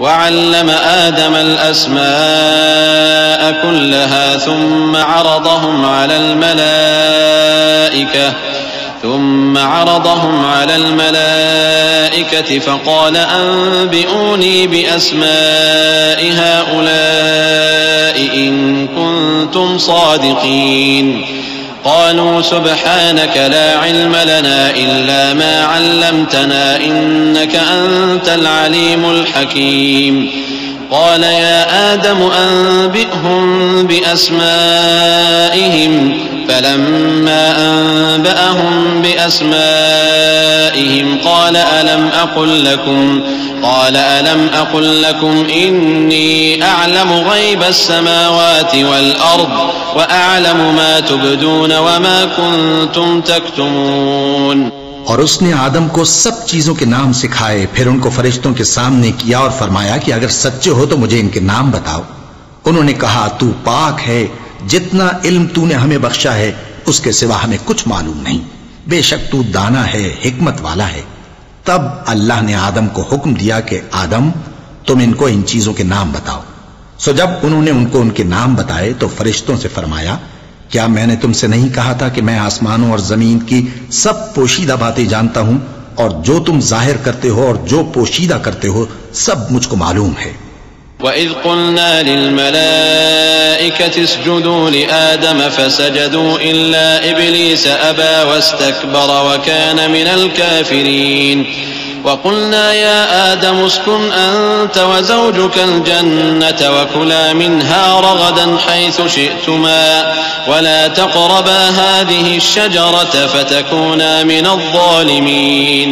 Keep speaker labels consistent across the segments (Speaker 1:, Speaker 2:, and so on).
Speaker 1: وعلم آدم الأسماء كلها ثم عرضهم على الملائكة فقال أنبئوني بأسماء هؤلاء إن كنتم صادقين قالوا سبحانك لا علم لنا إلا ما علمتنا إنك أنت العليم الحكيم قال يا آدم أنبئهم بأسمائهم فلما أنبأهم بأسمائهم قال ألم أقل لكم إني أعلم غيب السماوات والأرض وأعلم ما تبدون وما كنتم تكتمون.
Speaker 2: اور اس نے آدم کو سب چیزوں کے نام سکھائے، پھر ان کو فرشتوں کے سامنے کیا اور فرمایا کہ اگر سچے ہو تو مجھے ان کے نام بتاؤ. انہوں نے کہا تو پاک ہے، جتنا علم تو نے ہمیں بخشا ہے اس کے سوا ہمیں کچھ معلوم نہیں، بے شک تو دانا ہے، حکمت والا ہے. تب اللہ نے آدم کو حکم دیا کہ آدم تم ان کو ان چیزوں کے نام بتاؤ. سو جب انہوں نے ان کو ان کے نام بتائے تو فرشتوں سے فرمایا کیا میں نے تم سے نہیں کہا تھا کہ میں آسمانوں اور زمین کی سب پوشیدہ باتیں جانتا ہوں، اور جو تم ظاہر کرتے ہو اور جو پوشیدہ کرتے ہو سب مجھ کو معلوم ہے.
Speaker 1: وَإِذْ قُلْنَا لِلْمَلَائِكَةِ اسْجُدُوا لِآدَمَ فَسَجَدُوا إِلَّا إِبْلِيسَ أَبَى وَاسْتَكْبَرَ وَكَانَ مِنَ الْكَافِرِينَ وَقُلْنَا يَا آدَمُ اسْكُنْ أَنْتَ وَزَوْجُكَ الْجَنَّةَ وَكُلَا مِنْهَا رَغَدًا حَيْثُ شِئْتُمَا وَلَا تَقْرَبَا هَذِهِ الشَّجَرَةَ فَتَكُونَا مِنَ الظَّالِمِينَ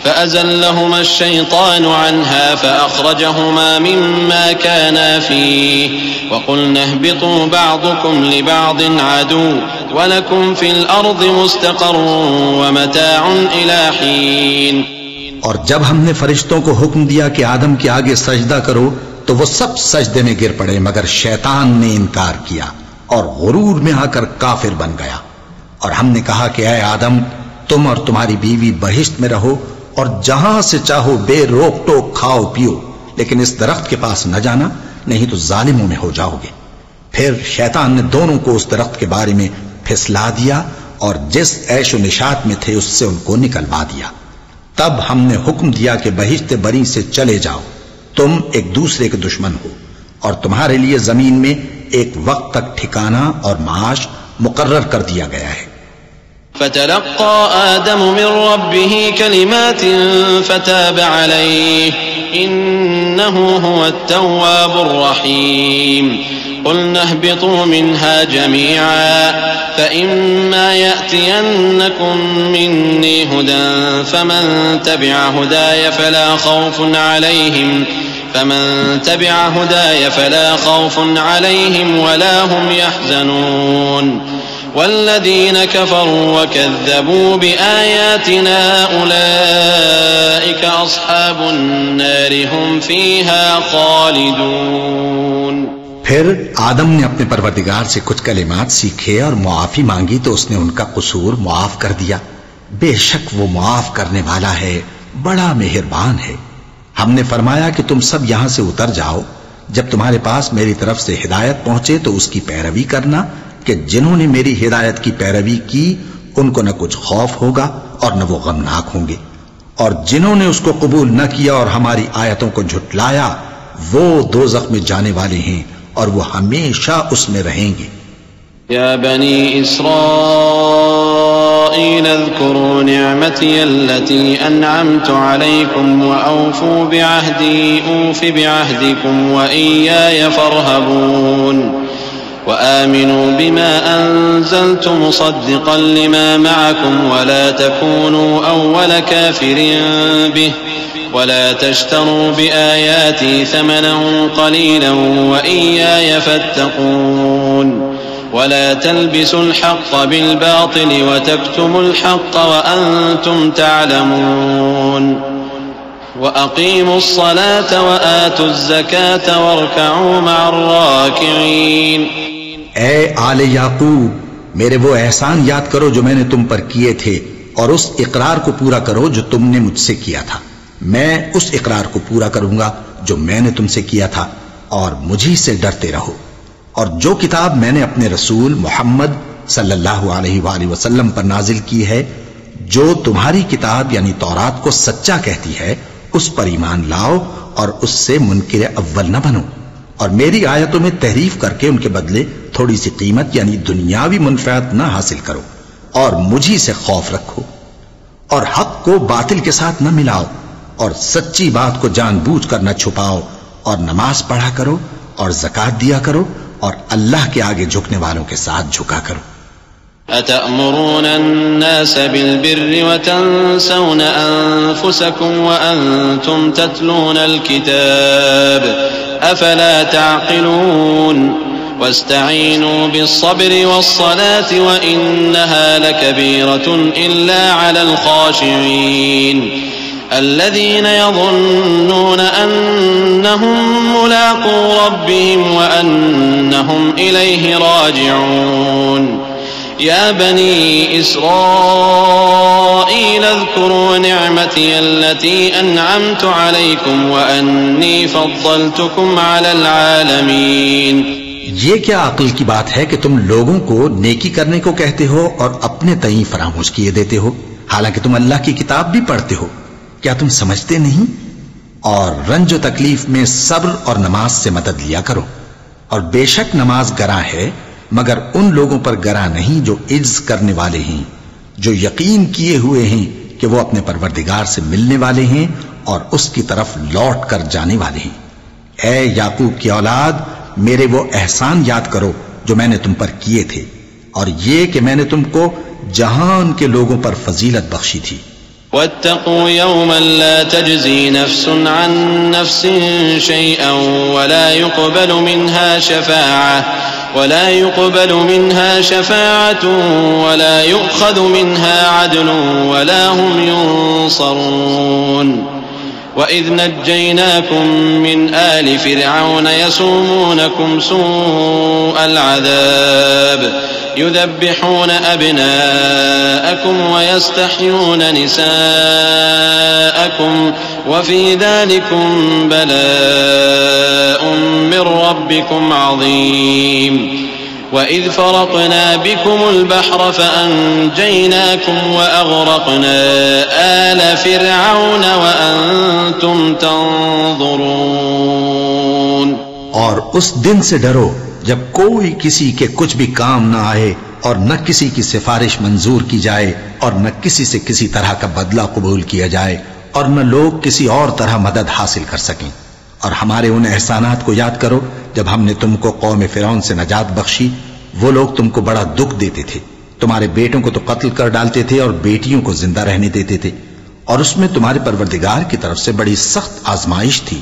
Speaker 1: فأزلهما الشيطان عنها فأخرجهما مما كانا فيه وقلنا اهبطوا بعضكم لبعض عدو ولكم في الأرض مستقر ومتاع إلى حين.
Speaker 2: اور جب ہم نے فرشتوں کو حکم دیا کہ آدم کے آگے سجدہ کرو تو وہ سب سجدے میں گر پڑے مگر شیطان نے انکار کیا اور غرور میں آ کر کافر بن گیا. اور ہم نے کہا کہ اے آدم تم اور تمہاری بیوی بہشت میں رہو اور جہاں سے چاہو بے روک ٹوک کھاؤ پیو، لیکن اس درخت کے پاس نہ جانا نہیں تو ظالموں میں ہو جاؤ گے. پھر شیطان نے دونوں کو اس درخت کے بارے میں پھسلا دیا اور جس عیش و نشاط میں تھے اس سے ان کو نکلوا دیا. تب ہم نے حکم دیا کہ بہشت بری سے چلے جاؤ، تم ایک دوسرے کے دشمن ہو، اور تمہارے لیے زمین میں ایک وقت تک ٹھکانہ اور معاش مقرر کر دیا گیا ہے.
Speaker 1: فتلقى آدم من ربه كلمات فتاب عليه إنه هو التواب الرحيم. قلنا اهبطوا منها جميعا فإما يأتينكم مني هدى فمن تبع هداي فلا خوف عليهم ولا هم يحزنون. والذين كفروا وكذبوا بآياتنا أولئك أصحاب النار هم فيها خالدون.
Speaker 2: پھر آدم نے اپنے پروردگار سے کچھ کلمات سیکھے اور معافی مانگی تو اس نے ان کا قصور معاف کر دیا. بے شک وہ معاف کرنے والا ہے، بڑا مہربان ہے. ہم نے فرمایا کہ تم سب یہاں سے اتر جاؤ، جب تمہارے پاس میری طرف سے ہدایت پہنچے تو اس کی پیروی کرنا کہ جنہوں نے میری ہدایت کی پیروی کی ان کو نہ کچھ خوف ہوگا اور نہ وہ غمناک ہوں گے، اور جنہوں نے اس کو قبول نہ کیا اور ہماری آیتوں کو جھٹلایا وہ دوزخ میں جانے والے ہیں اور وہ ہمیشہ اس میں رہیں گے.
Speaker 1: یا بنی اسرائیل اذکروا نعمتی التي انعمت علیکم واوفوا بعہدی اوف بعہدکم وإیایا فارہبون. وآمنوا بما أنزلت مصدقا لما معكم ولا تكونوا أول كافر به ولا تشتروا بآياتي ثمنا قليلا وإياي فاتقون. ولا تلبسوا الحق بالباطل وتكتموا الحق وأنتم تعلمون. وَأَقِيمُوا الصَّلَاةَ وَآتُوا الزَّكَاةَ وَارْكَعُوا مَعَ الرَّاكِعِينَ.
Speaker 2: اے آل یعقوب، میرے وہ احسان یاد کرو جو میں نے تم پر کیے تھے اور اس اقرار کو پورا کرو جو تم نے مجھ سے کیا تھا. میں اس اقرار کو پورا کروں گا جو میں نے تم سے کیا تھا، اور مجھی سے ڈرتے رہو۔ اور جو کتاب میں نے اپنے رسول محمد صلی اللہ علیہ وآلہ وسلم پر نازل کی ہے، جو تمہاری کتاب یعنی تورات کو سچا کہتی ہے، اس پر ایمان لاؤ اور اس سے منکر اول نہ بنو، اور میری آیتوں میں تحریف کر کے ان کے بدلے تھوڑی سی قیمت یعنی دنیاوی منفعت نہ حاصل کرو، اور مجھی سے خوف رکھو، اور حق کو باطل کے ساتھ نہ ملاؤ، اور سچی بات کو جان بوجھ کر نہ چھپاؤ، اور نماز پڑھا کرو اور زکات دیا کرو، اور اللہ کے آگے جھکنے والوں کے ساتھ جھکا کرو۔
Speaker 1: أتأمرون الناس بالبر وتنسون أنفسكم وأنتم تتلون الكتاب أفلا تعقلون واستعينوا بالصبر والصلاة وإنها لكبيرة إلا على الخاشعين الذين يظنون أنهم ملاقو ربهم وأنهم إليه راجعون يا بني إسرائيل اذكروا نعمتي التي أنعمت عليكم وأني فضلتكم على العالمين۔
Speaker 2: یہ کیا عقل کی بات ہے کہ تم لوگوں کو نیکی کرنے کو کہتے ہو اور اپنے تئیں فراموش کیے دیتے ہو، حالانکہ تم اللہ کی کتاب بھی پڑھتے ہو؟ کیا تم سمجھتے نہیں؟ اور رنج و تکلیف میں صبر اور نماز سے مدد لیا کرو، اور بے شک نماز گراں ہے مگر ان لوگوں پر گراں نہیں جو عجز کرنے والے ہیں، جو یقین کیے ہوئے ہیں کہ وہ اپنے پروردگار سے ملنے والے ہیں اور اس کی طرف لوٹ کر جانے والے ہیں۔ اے یعقوب کی اولاد، میرے وہ احسان یاد کرو جو میں نے تم پر کیے تھے، اور یہ کہ میں نے تم کو جہان کے لوگوں پر فضیلت بخشی تھی۔
Speaker 1: واتقوا يوما لا تجزي نفس عن نفس شيئا ولا يقبل منها شفاعة ولا يؤخذ منها عدل ولا هم ينصرون وإذ نجيناكم من آل فرعون يسومونكم سوء العذاب يذبحون أبناءكم ويستحيون نساءكم وفي ذلكم بلاء من ربكم عظيم وإذ فرقنا بكم البحر فأنجيناكم وأغرقنا آل فرعون وأنتم تنظرون۔
Speaker 2: اور اس دن سے ڈرو جب کوئی کسی کے کچھ بھی کام نہ آئے اور نہ کسی کی سفارش منظور کی جائے اور نہ کسی سے کسی طرح کا بدلہ قبول کیا جائے اور نہ لوگ کسی اور طرح مدد حاصل کر سکیں۔ اور ہمارے ان احسانات کو یاد کرو جب ہم نے تم کو قوم فرعون سے نجات بخشی۔ وہ لوگ تم کو بڑا دکھ دیتے تھے، تمہارے بیٹوں کو تو قتل کر ڈالتے تھے اور بیٹیوں کو زندہ رہنے دیتے تھے، اور اس میں تمہارے پروردگار کی طرف سے بڑی سخت آزمائش تھی۔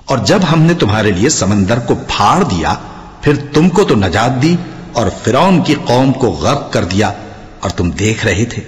Speaker 2: اور جب ہم نے تمہارے لیے سمندر کو پھاڑ دیا پھر تم کو تو نجات دی اور فرعون کی قوم کو غرق کر دیا اور تم دیکھ رہے تھے۔